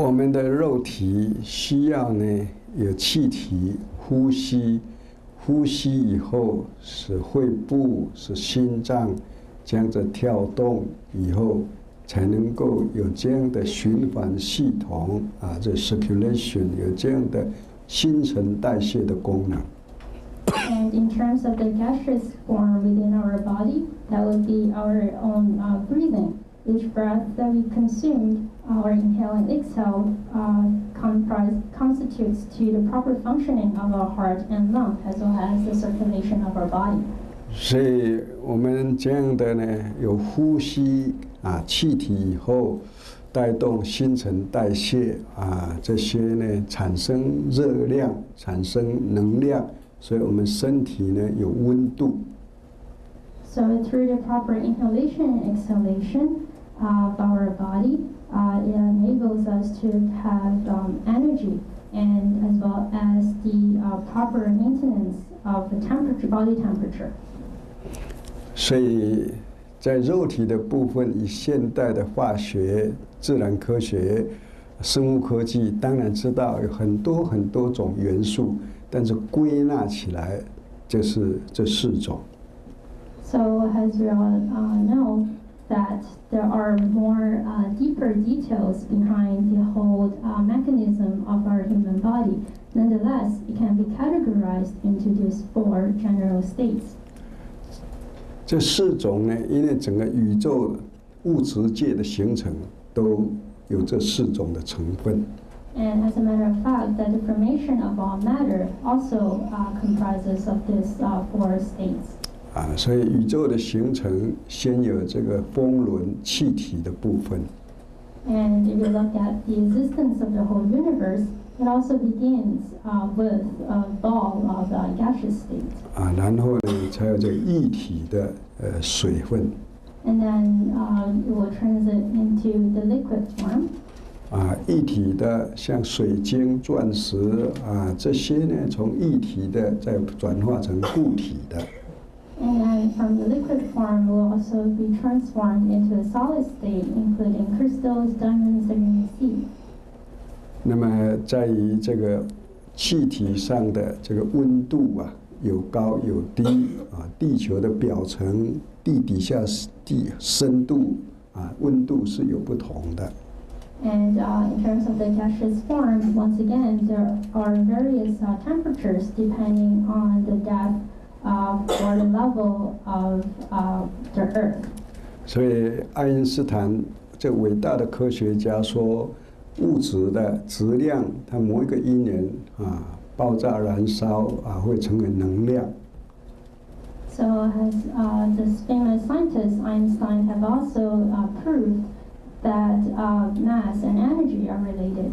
我们的肉体需要呢有气体呼吸，呼吸以后使肺部、使心脏这样子跳动以后，才能够有这样的循环系统啊，这 circulation 有这样的新陈代谢的功能。And in terms of the gaseous form within our body, that would be our own breathing. Each breath that we consume, or inhale and exhale, constitutes to the proper functioning of our heart and lung, as well as the circulation of our body. 所以我们这样的呢，有呼吸啊，气体以后带动新陈代谢啊，这些呢产生热量，产生能量，所以我们身体呢有温度。So through the proper inhalation and exhalation of our body, it enables us to have energy, and as well as the proper maintenance of the temperature, body temperature. 所以在肉体的部分，以现代的化学、自然科学、生物科技，当然知道有很多很多种元素，但是归纳起来就是这4种。So as we all know that there are more deeper details behind the whole mechanism of our human body. Nonetheless, it can be categorized into these 4 general states. 这4种呢，因为整个宇宙物质界的形成都有这4种的成分。And as a matter of fact, the formation of all matter also comprises of these 4 states. 所以宇宙的形成先有这个风轮气体的部分。And if you look at the existence of the whole universe, it also begins with a ball of gaseous state. 然后呢，才有这个液体的水分。And then it will transit into the liquid form. 液体的像水晶、钻石这些呢，从液体的再转化成固体的。And then from the liquid form will also be transformed into a solid state, including crystals, diamonds, and you see. 那么在于这个气体上的这个温度有高有低地球的表层、地底下地深度温度是有不同的。And in terms of the gaseous form, once again, there are various temperatures depending on the depth or the level of the Earth. 所以爱因斯坦这伟大的科学家说，物质的质量它某一个因缘爆炸燃烧会成为能量。So as this famous scientist Einstein have also proved that mass and energy are related.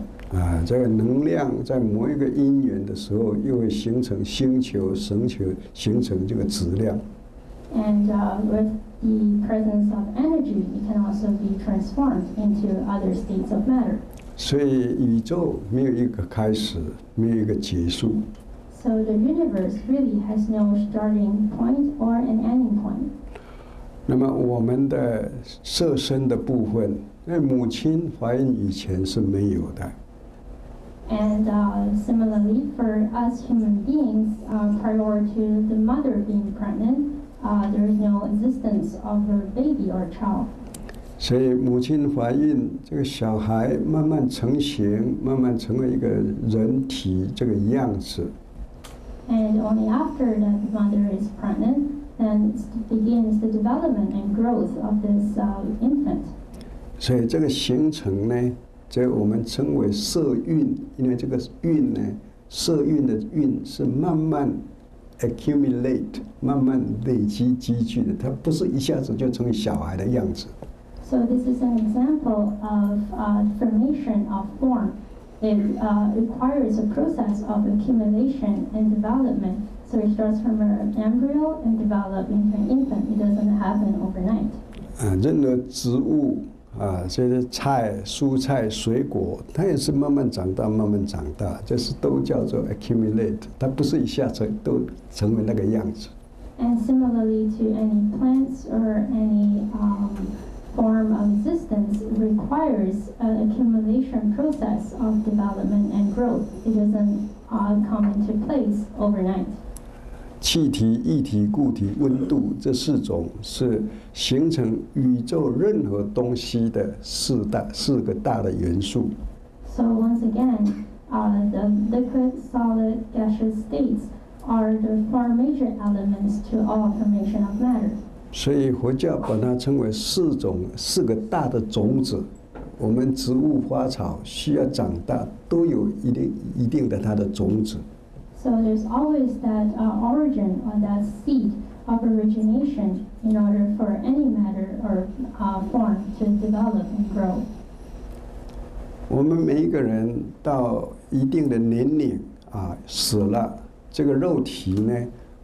这个能量在某一个因缘的时候，又会形成星球、神球，形成这个质量。And with the presence of energy, it can also be transformed into other states of matter. 所以宇宙没有一个开始，没有一个结束。So the universe really has no starting point or an ending point. 那么我们的色身的部分，在母亲怀孕以前是没有的。And similarly, for us human beings, prior to the mother being pregnant, there is no existence of a baby or child. 所以母亲怀孕，这个小孩慢慢成型，慢慢成为一个人体这个样子。And only after that the mother is pregnant, then begins the development and growth of this infant. 所以这个形成呢，这我们称为色蕴，因为这个蕴呢，色蕴的蕴是慢慢 accumulate， 慢慢累积积聚的，它不是一下子就成为小孩的样子。So this is an example of formation of form. It requires a process of accumulation and development. So it starts from an embryo and develops into an infant. It doesn't happen overnight. 任何植物这些菜、蔬菜、水果，它也是慢慢长大，慢慢长大，这是都叫做 accumulate， 它不是一下子都成为那个样子。And similarly to any plants or any form of existence requires an accumulation process of development and growth. It doesn't come into place overnight. 气体、液体、固体、温度这四种是形成宇宙任何东西的四个大的元素。So once again, the liquid, solid, gaseous states are the four major elements to all formation of matter. 所以佛教把它称为四个大的种子。我们植物、花草需要长大，都有一定的它的种子。So there's always that origin or that seed of origination in order for any matter or form to develop and grow. 我们每一个人到一定的年龄死了，这个肉体呢，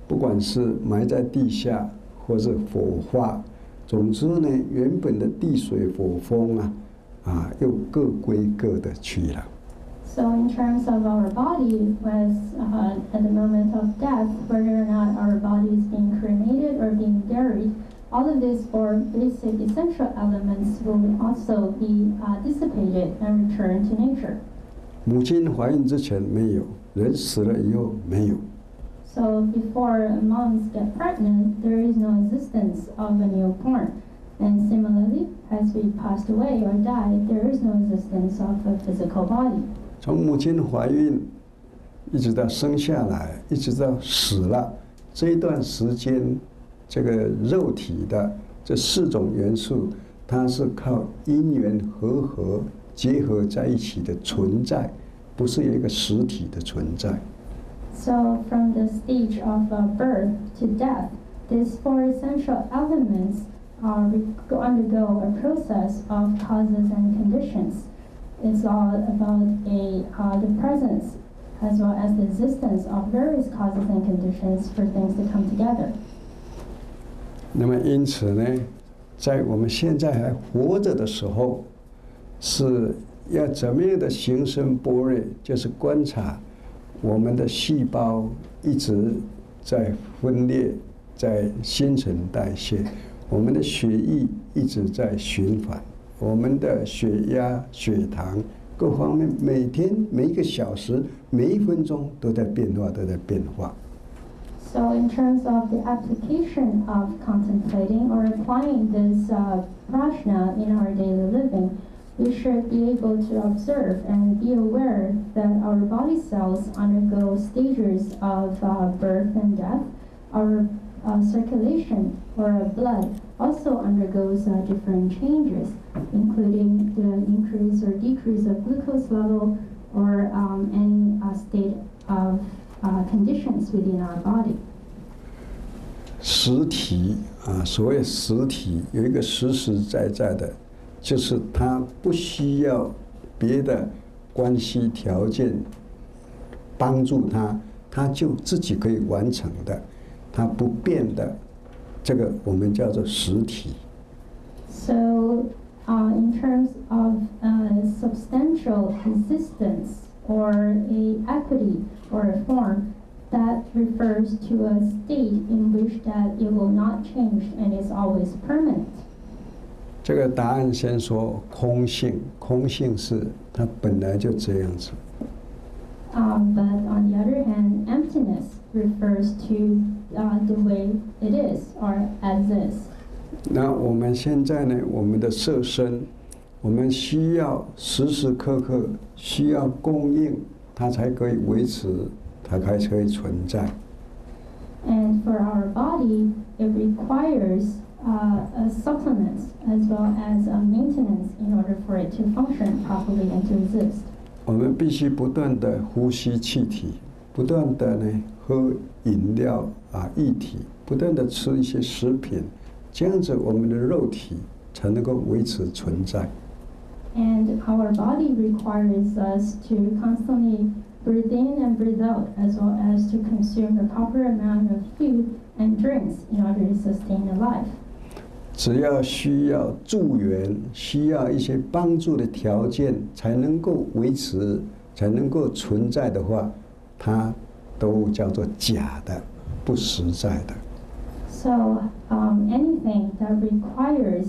不管是埋在地下或是火化，总之呢，原本的地水火风又各归各的去了。So in terms of our body, at the moment of death, whether or not our body is being cremated or being buried, all of these four basic essential elements will also be dissipated and return to nature. 母亲怀孕之前没有，人死了以后没有。So before moms get pregnant, there is no existence of a newborn. And similarly, as we passed away or died, there is no existence of a physical body. 从母亲怀孕一直到生下来，一直到死了，这一段时间，这个肉体的这四种元素，它是靠因缘和结合在一起的存在，不是有一个实体的存在。So from the stage of birth to death, these four essential elements undergo a process of causes and conditions. It's all about the presence as well as the existence of various causes and conditions for things to come together. 那么因此呢，在我们现在还活着的时候，是要怎么样的行深般若，就是观察我们的细胞一直在分裂，在新陈代谢，我们的血液一直在循环，我们的血压、血糖各方面每天每一个小时每一分钟都在变化。So in terms of the application of contemplating or applying this prajna in our daily living, we should be able to observe and be aware that our body cells undergo stages of birth and death. Our circulation or blood also undergoes different changes, including the increase or decrease of glucose level or any state of conditions within our body. 实体所谓实体有一个实实在在的，就是它不需要别的关系条件帮助它，它就自己可以完成的，它不变的，这个我们叫做实体。So, in terms of substantial existence or a equity or a form, that refers to a state in which that it will not change and is always permanent. 这个答案先说空性，空性是它本来就这样子。But on the other hand, emptiness refers to the way it is or as is. 那我们现在呢？我们的色身，我们需要时时刻刻需要供应，它才可以维持，它才可以存在。And for our body, it requires a supplements as well as a maintenance in order for it to function properly and to exist. 我们必须不断的呼吸气体，不断的喝饮料液体，不断的吃一些食品，这样子我们的肉体才能够维持存在。And our body requires us to constantly breathe in and breathe out, as well as to consume the proper amount of food and drinks in order to sustain a life. 只要需要助缘，需要一些帮助的条件，才能够维持，才能够存在的话，它都叫做假的，不实在的。So anything that requires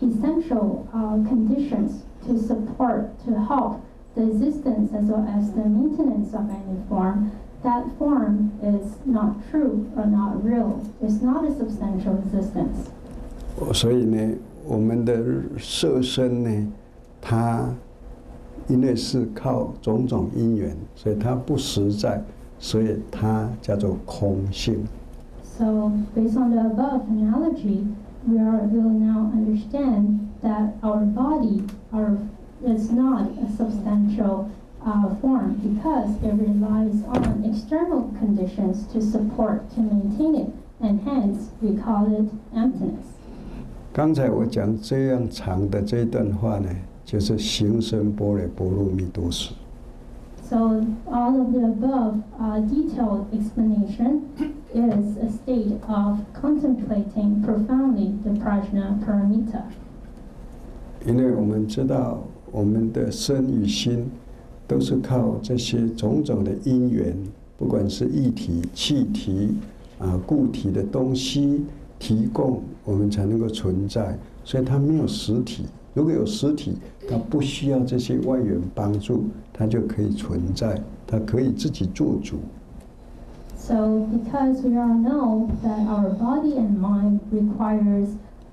essential conditions to support, to help the existence as well as the maintenance of any form, that form is not true or not real. It's not a substantial existence. 所以呢，我们的色身呢，它因为是靠种种因缘，所以它不实在，所以它叫做空性。So, based on the above analogy, we will now understand that our body is not a substantial form because it relies on external conditions to support, to maintain it, and hence we call it emptiness. 刚才我讲这样长的这段话呢，就是行深般若波罗蜜多时。So all of the above detailed explanation is a state of contemplating profoundly the prajna paramita. 因为我们知道，我们的身与心都是靠这些种种的因缘，不管是液体、气体固体的东西提供，我们才能够存在。所以它没有实体。如果有实体，它不需要这些外缘帮助，它就可以存在，它可以自己做主。So, because we all know that our body and mind requires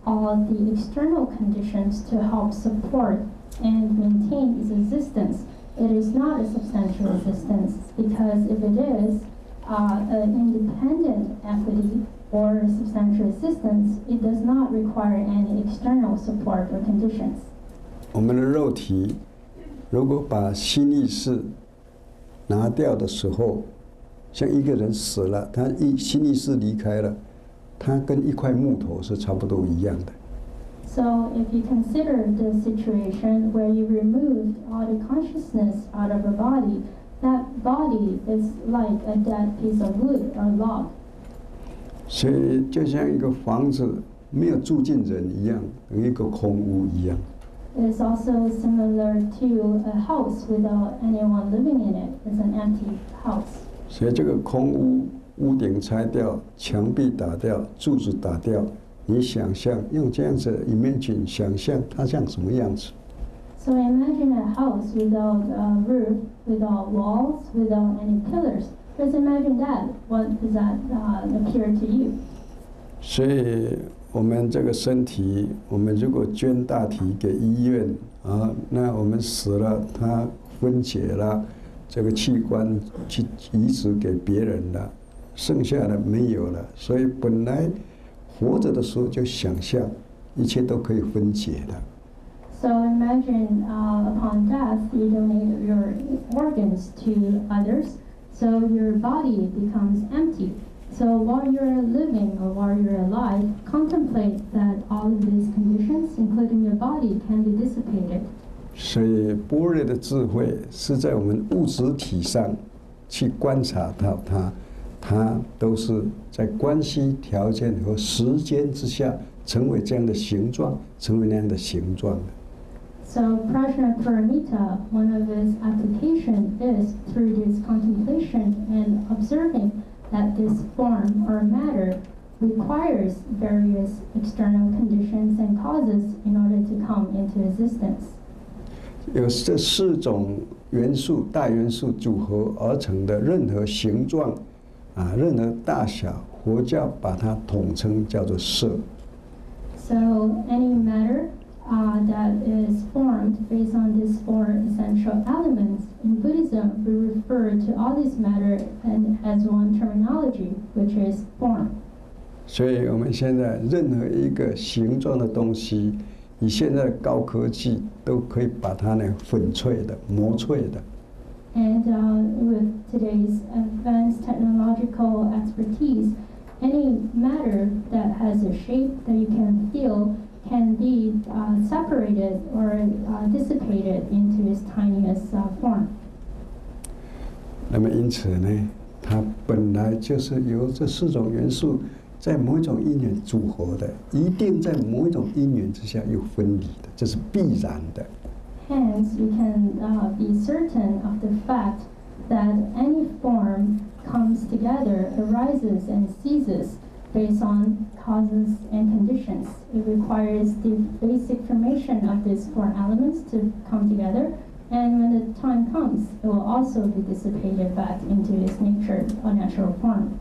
all the external conditions to help support and maintain its existence, it is not a substantial existence, because if it is an independent equity or a substantial existence, it does not require any external support or conditions. 我们的肉体如果把心意识拿掉的时候，像一个人死了，他心意识离开了，他跟一块木头是差不多一样的。So, if you consider the situation where you removed all the consciousness out of a body, that body is like a dead piece of wood or log. 所以就像一个房子没有住进人一样，等于一个空屋一样。It is also similar to a house without anyone living in it. It's an empty house. 所以这个空屋，屋顶拆掉，墙壁打掉，柱子打掉，你想象用这样子 imagine 想象它像什么样子？ So imagine a house without a roof, without walls, without any pillars. Just imagine that. What does that appear to you? 所以我们这个身体，我们如果捐大体给医院那我们死了，它分解了，这个器官去移植给别人了，剩下的没有了。所以本来活着的时候就想象，一切都可以分解的。So imagine upon death, you donate your organs to others, so your body becomes empty. So while you're living or while you're alive, contemplate that all of these conditions, including your body, can be dissipated. 所以般若的智慧是在我们物质体上去观察到它都是在关系条件和时间之下成为这样的形状，成为那样的形状的。So prajna paramita, one of its application is through this contemplation and observing that this form or matter requires various external conditions and causes in order to come into existence. 有这四种元素、大元素组合而成的任何形状任何大小，佛教把它统称叫做色。So any matter that is formed based on these four essential elements, in Buddhism we refer to all this matter and as one terminology, which is form. 所以我们现在任何一个形状的东西，以现在的高科技都可以把它粉碎的、磨碎的。And with today's advanced technological expertise, any matter that has a shape that you can feel can be separated or dissipated into its tiniest form. 那么因此呢，它本来就是由这四种元素在某一种因缘组合的，一定在某一种因缘之下又分离的，这是必然的。Hence, you can be certain of the fact that any form comes together, arises and ceases based on causes and conditions. It requires the basic formation of these four elements to come together, and when the time comes, it will also be dissipated back into its nature or natural form.